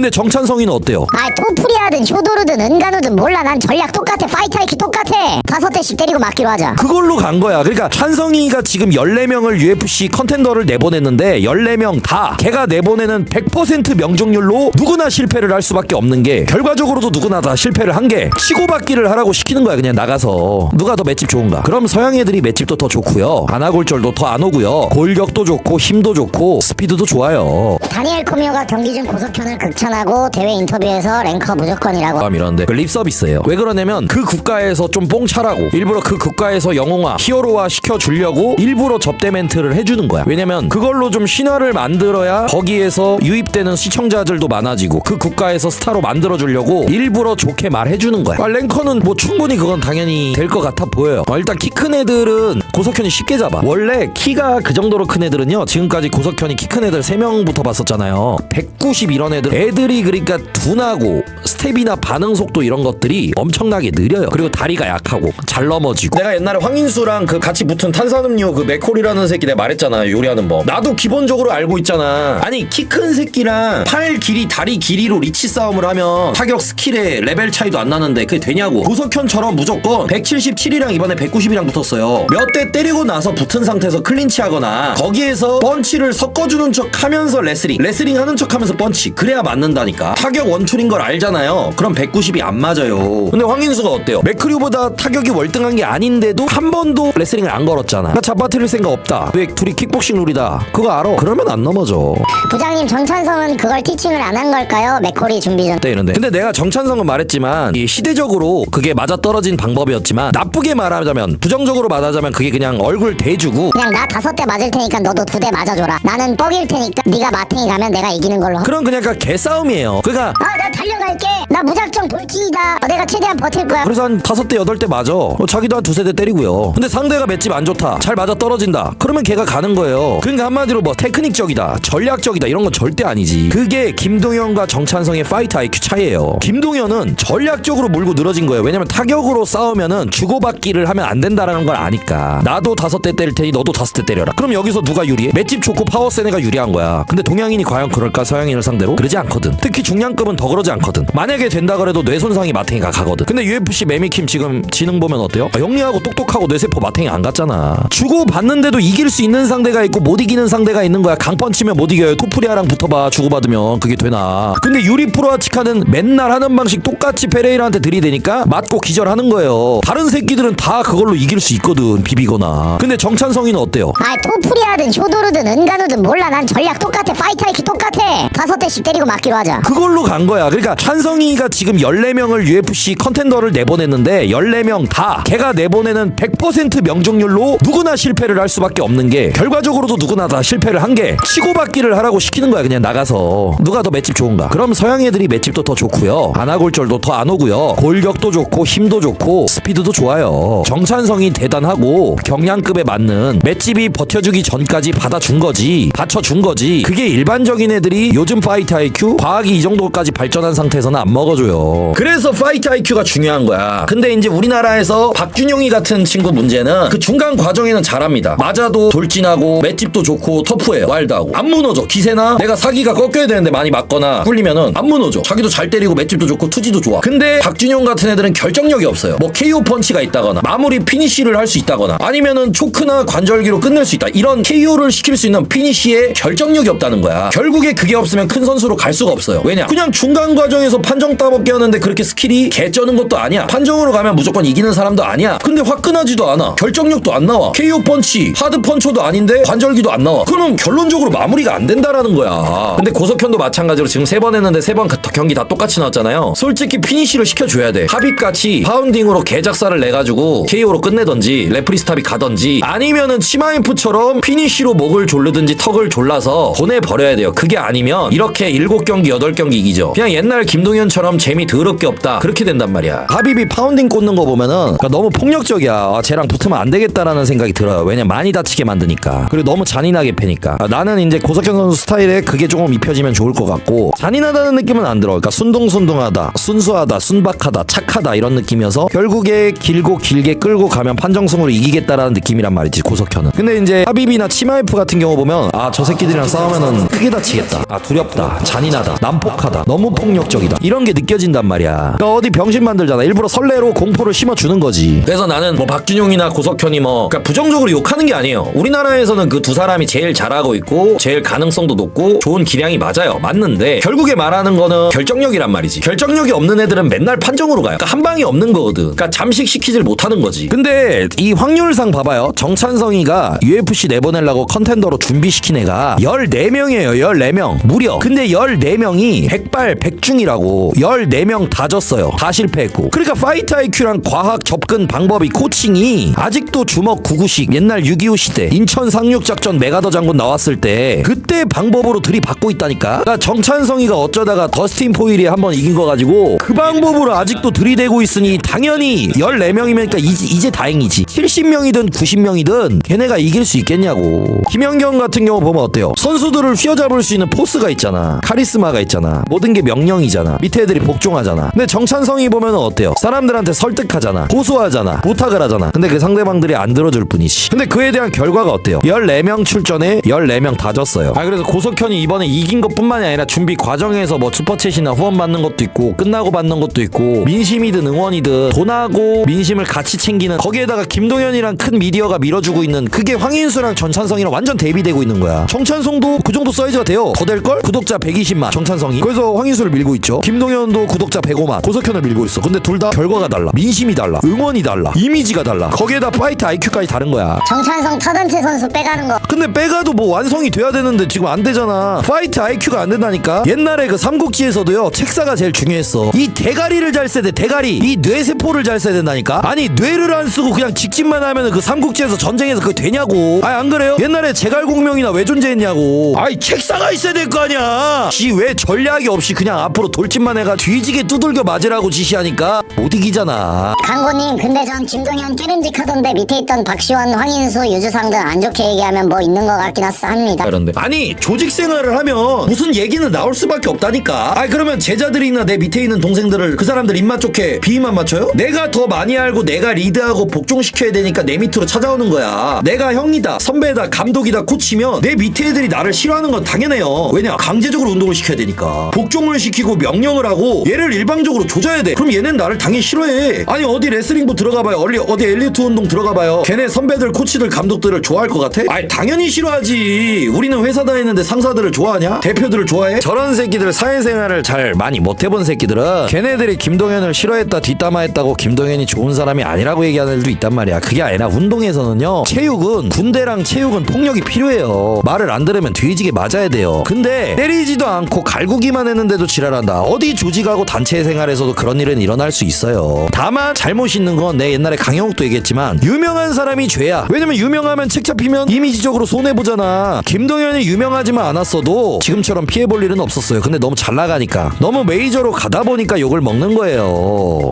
근데 정찬성이는 어때요? 아 토프리하든 쇼도르든 은간우든 몰라. 난 전략 똑같아. 파이트 IQ 똑같아. 5대씩 때리고 맞기로 하자. 그걸로 간 거야. 그러니까 찬성이가 지금 14명을 UFC 컨텐더를 내보냈는데 14명 다 걔가 내보내는 100% 명중률로 누구나 실패를 할 수밖에 없는 게, 결과적으로도 누구나 다 실패를 한 게 치고받기를 하라고 시키는 거야. 그냥 나가서 누가 더 맷집 좋은가. 그럼 서양 애들이 맷집도 더 좋고요, 안아골절도 더 안 오고요, 골격도 좋고 힘도 좋고 스피드도 좋아요. 다니엘 코미오가 경기 중 고석현을 극찬하고 대회 인터뷰에서 랭커 무조건이라고. 이러는데 그 립 서비스예요. 왜 그러냐면 그 국가에서 좀 뽕차라고, 일부러 그 국가에서 영웅화 히어로화 시켜주려고 일부러 접대 멘트를 해주는 거야. 왜냐면 그걸로 좀 신화를 만들어야 거기에서 유입되는 시청자들도 많아지고 그 국가에서 스타로 만들어주려고 일부러 좋게 말해주는 거야. 랭커는 뭐 충분히 그건 당연히 될 것 같아 보여요. 일단 키 큰 애들은 고석현이 쉽게 잡아. 원래 키가 그 정도로 큰 애들은요, 지금까지 고석현이 키 큰 애들 3명부터 봤었잖아요. 190 이런 애들이 그러니까 둔하고 스텝이나 반응 속도 이런 것들이 엄청나게 느려요. 그리고 다리가 약하고 잘 넘어지고. 내가 옛날에 황인수랑 그 같이 붙은 탄산음료 그 맥콜이라는 새끼 내가 말했잖아, 요리하는 법. 나도 기본적으로 알고 있잖아. 아니 키 큰 새끼랑 팔 길이 다리 길이로 리치 싸움을 하면 타격 스킬에 레벨 차이도 안 나는데 그게 되냐고. 고석현처럼 무조건 177이랑 이번에 190이랑 붙었어요. 몇 대 때리고 나서 붙은 상태에서 클린치 하거나 거기에서 펀치를 섞어주는 척 하면서 레슬링 하는 척 하면서 펀치, 그래야 맞는다니까. 타격 원툴인 걸 알잖아요. 그럼 190이 안 맞아요. 근데 황인수가 어때요? 맥크류보다 타격이 월등한 게 아닌데도 한 번도 레슬링을 안 걸었잖아. 나 잡아뜨릴 생각 없다. 왜 둘이 킥복싱 룰이다. 그거 알아. 그러면 안 넘어져. 부장님 정찬성은 그걸 티칭을 안 한 걸까요? 맥코리 준비 전. 이런데. 근데 내가 정찬성은 말했지만 이 시대적으로 그게 맞아 떨어진 방법이었지만, 나쁘게 말하자면, 부정적으로 말하자면 그게 그냥 얼굴 대주고 그냥 나 5대 맞을 테니까 너도 2대 맞아줘라. 나는 뻑일 테니까 네가 마탱이 가면 내가 이기는 걸로. 그런 그냥 개싸움이에요. 그러니까 나 달려갈게. 나 무작정 돌진이다. 내가 최대한 버틸 거야. 그래서 한 5대 8대 맞아. 자기도 한 2-3대 때리고요. 근데 상대가 맷집 안 좋다, 잘 맞아 떨어진다, 그러면 걔가 가는 거예요. 그러니까 한마디로 뭐 테크닉적이다, 전략적이다 이런 건 절대 아니지. 그게 김동현과 정찬성의 파이트 IQ 차이예요. 김동현은 전략적으로 물고 늘어진 거예요. 왜냐면 타격으로 싸우면은 주고받기를 하면 안 된다라는 걸 아니까. 나도 5대 때릴 테니 너도 5대 때려라. 그럼 여기서 누가 유리해? 맷집 좋고 파워 센 애가 유리한 거야. 근데 동양인이 과연 그럴까? 서양인을 상대로? 그러지 않거든. 특히 중량급은 더 그러지 않거든. 만약에 된다 그래도 뇌 손상이 마탱이가 가거든. 근데 UFC 매미킴 지금 지능 보면 어때요? 영리하고 똑똑하고 뇌세포 마탱이 안 갔잖아. 주고받는데도 이길 수 있는 상대가 있고 못 이기는 상대가 있는 거야. 강펀치면 못 이겨요. 토프리아랑 붙어봐. 주고받으면 그게 되나. 근데 유리 프로아치카는 맨날 하는 방식 똑같이 페레이라한테 들이대니까 맞고 기절하는 거예요. 다른 새끼들은 다 그걸로 이길 수 있거든, 비비거나. 근데 정찬성이는 어때요? 아 토프리하든 쇼도르든 은간우든 몰라. 난 전략 똑같아. 파이트 IQ 똑같아. 5대씩 때리고 맞기로 하자. 그걸로 간 거야. 그러니까 찬성이가 지금 14명을 UFC 컨텐더를 내보냈는데 14명 다 걔가 내보내는 100% 명중률로 누구나 실패를 할 수밖에 없는 게, 결과적으로도 누구나 다 실패를 한 게 치고받기를 하라고 시키는 거야. 그냥 나가서 누가 더 맷집 좋은가. 그럼 서양 애들이 맷집도 더 좋고요, 안아골절도 더 안 오고요, 골격도 좋고 힘도 좋고 스피드도 좋아요. 정찬성이 대단하고 경량급에 맞는 맷집이 버텨주기 전까지 받아준 거지, 받쳐준 거지. 그게 일반적인 애들이 요즘 파이트 IQ 과학이 이 정도까지 발전한 상태에서는 안 먹어줘요. 그래서 파이트 IQ가 중요한 거야. 근데 이제 우리나라에서 박준용이 같은 친구 문제는 그 중간 과정에는 잘합니다. 맞아도 돌진하고 맷집도 좋고 터프해요. 와일드하고 안 무너져. 기세나 내가 사기가 꺾여야 되는데 많이 맞거나 굴리면은 안 무너져. 자기도 잘 때리고 맷집도 좋고 투지도 좋아. 근데 박준용 같은 애들은 결정력이 없어요. 뭐 KO 펀치가 있다거나 마무리 피니쉬를 할 수 있다거나 아니면은 초크나 관절기로 끝낼 수 있다, 이런 KO를 시킬 수 있는 피니쉬에 결정력이 없다는 거야. 결국에 그게 없으면 큰 선수로 갈 수가 없어요. 왜냐? 그냥 중간 과정에서 판정 따먹게 하는데 그렇게 스킬이 개쩌는 것도 아니야. 판정으로 가면 무조건 이기는 사람도 아니야. 근데 화끈하지도 않아. 결정력도 안 나와. KO 펀치, 하드 펀쳐도 아닌데 관절기도 안 나와. 그러면 결론적으로 마무리가 안 된다라는 거야. 근데 고석현도 마찬가지로 지금 3번 했는데 3번 경기 다 똑같이 나왔잖아요. 솔직히 피니쉬를 시켜줘야 돼. 합입같이 파운딩으로 개작사를 내가지고 KO로 끝내던지 레프리 스탑이 가던지, 아니면은 치마인프처럼 피니쉬로 목을 조르든지 턱을 졸라서 보내버려야 돼요. 그게 아니면 이렇게 7경기 8경기 이기죠. 그냥 옛날 김동현처럼 재미 더럽게 없다 그렇게 된단 말이야. 하비비 파운딩 꽂는 거 보면은 그러니까 너무 폭력적이야. 쟤랑 붙으면 안 되겠다라는 생각이 들어요. 왜냐면 많이 다치게 만드니까. 그리고 너무 잔인하게 패니까. 나는 이제 고석현 선수 스타일에 그게 조금 입혀지면 좋을 것 같고, 잔인하다는 느낌은 안 들어. 그러니까 순둥순둥하다, 순수하다, 순박하다, 착하다 이런 느낌이어서 결국에 길고 길게 끌고 가면 판정승으로 이기겠다라는 느낌이란 말이지, 고석현은. 근데 이제 하비비나 치마이프 같은 경우 보면 저 새끼들이랑 싸우면은 크게 다치겠다, 두렵다, 잔인하다, 난폭하다, 너무 폭력적이다 이런 게 느껴진단 말이야. 그러니까 어디 병신 만들잖아. 일부러 설레로 공포를 심어주는 거지. 그래서 나는 뭐 박준용이나 고석현이 그러니까 부정적으로 욕하는 게 아니에요. 우리나라에서는 그 두 사람이 제일 잘하고 있고 제일 가능성도 높고 좋은 기량이 맞아요. 맞는데 결국에 말하는 거는 결정력이란 말이지. 결정력이 없는 애들은 맨날 판정으로 가요. 그러니까 한 방이 없는 거거든. 그러니까 잠식시키질 못하는 거지. 근데 이 확률상 봐봐요. 정찬성이가 UFC 내보내려고 컨텐더로 준비시킨 애가 14명이에요. 14명 무려. 근데 14명이 백발 백중이라고. 14명 다 졌어요. 다 실패했고. 그러니까 파이트 IQ랑 과학 접근 방법이, 코칭이 아직도 주먹 9구식 옛날 6.25 시대 인천 상륙작전 메가더 장군 나왔을 때 그때 방법으로 들이받고 있다니까. 그러니까 정찬성이가 어쩌다가 더스틴 포일이 한번 이긴 거 가지고 그 방법으로 아직도 들이대고 있으니 당연히 14명이면 이제 다행이지. 70명이든 90명이든 걔네가 이길 수 있겠냐고. 김연경 같은 경우 보면 어때요? 선수들을 휘어잡을 수 있는 포스가 있잖아. 카리스마가 있잖아. 모든 게 명령이잖아. 밑에 애들이 복종하잖아. 근데 정찬성이 보면 어때요? 사람들한테 설득하잖아. 고소하잖아. 부탁을 하잖아. 근데 그 상대방들이 안 들어줄 뿐이지. 근데 그에 대한 결과가 어때요? 14명 출전에 14명 다 졌어요. 그래서 고석현이 이번에 이긴 것뿐만이 아니라 준비 과정에서 뭐 슈퍼챗이나 후원 받는 것도 있고 끝나고 받는 것도 있고 민심이든 응원이든 돈하고 민심을 같이 챙기는, 거기에다가 김동현이랑 큰 미디어가 밀어주고 있는, 그게 황인수랑 전찬성이랑 완전 대비되고 있는 거야. 정찬성도 그 정도 사이즈가 돼요. 더 될걸? 구독자 120만 정찬성이. 그래서 황인수를 밀고 있죠. 김동현도 구독자 105만 고석현을 밀고 있어. 근데 둘 다 결과가 달라. 민심이 달라. 응원이 달라. 이미지가 달라. 거기에다 파이트 IQ까지 다른 거야. 정찬성 타단체 선수 빼가는 거. 근데 빼가도 뭐 완성이 돼야 되는데 지금 안 되잖아. 파이트 IQ가 안 된다니까. 옛날에 그 삼국지에서도요, 책사가 제일 중요했어. 이 대가리를 잘 써야 돼. 대가리. 이 뇌세포를 잘 써야 된다니까. 아니 뇌를 안 쓰고 그냥 직진만 하면은 그 삼국지에서 전쟁에서 그게 되냐고. 안 그래요? 옛날에 제갈공명이나 왜 존재했냐고. 책사가 있어야 될 거 아니야. 지 왜 전략이 없이 그냥 앞으로 돌진만 해가 뒤지게 두들겨 맞으라고 지시하니까 못 이기잖아. 강고님, 근데 전 김동현 깨름직하던데 밑에 있던 박시원, 황인수, 유주상 등 안 좋게 얘기하면 뭐 있는 것 같긴 합니다. 그런데 아니 조직 생활을 하면 무슨 얘기는 나올 수밖에 없다니까. 그러면 제자들이나 내 밑에 있는 동생들을 그 사람들 입맛 좋게 비위만 맞춰요? 내가 더 많이 알고 내가 리드하고 복종시켜야 되니까 내 밑으로 찾아오는 거야. 내가 형이다, 선배다, 감독이다, 코치면 내 밑에 애들이 나를 싫어하는 건 당연해요. 왜냐? 강제적으로 운동을 시켜야 되니까. 복종을 시키고 명령을 하고 얘를 일방적으로 조져야 돼. 그럼 얘는 나를 당연히 싫어해. 아니 어디 레슬링부 들어가봐요. 어디 엘리트 운동 들어가봐요. 걔네 선배들, 코치들, 감독들을 좋아할 것 같아? 당연히 싫어하지. 우리는 회사 다니는데 상사들을 좋아하냐? 대표들을 좋아해? 저런 새끼들, 사회생활을 잘 많이 못해본 새끼들은 걔네들이 김동현을 싫어했다, 뒷담화했다고 김동현이 좋은 사람이 아니라고 얘기하는 애들도 있단 말이야. 그게 아니라 운동에서는요, 체육은, 군대랑 체육은 폭력이 필요해요. 말을 안 들으면 뒤지게 맞아야 돼요. 근데 때리지도 않고 갈구기만 했는데도 지랄한다. 어디 조직하고 단체 생활에서도 그런 일은 일어날 수 있어요. 다만 잘못 있는 건 내 옛날에 강영욱도 얘기했지만 유명한 사람이 죄야. 왜냐면 유명하면 책 잡히면 이미지적으로 손해보잖아. 김동현이 유명하지만 않았어도 지금처럼 피해볼 일은 없었어요. 근데 너무 잘 나가니까, 너무 메이저로 가다 보니까 욕을 먹는 거예요.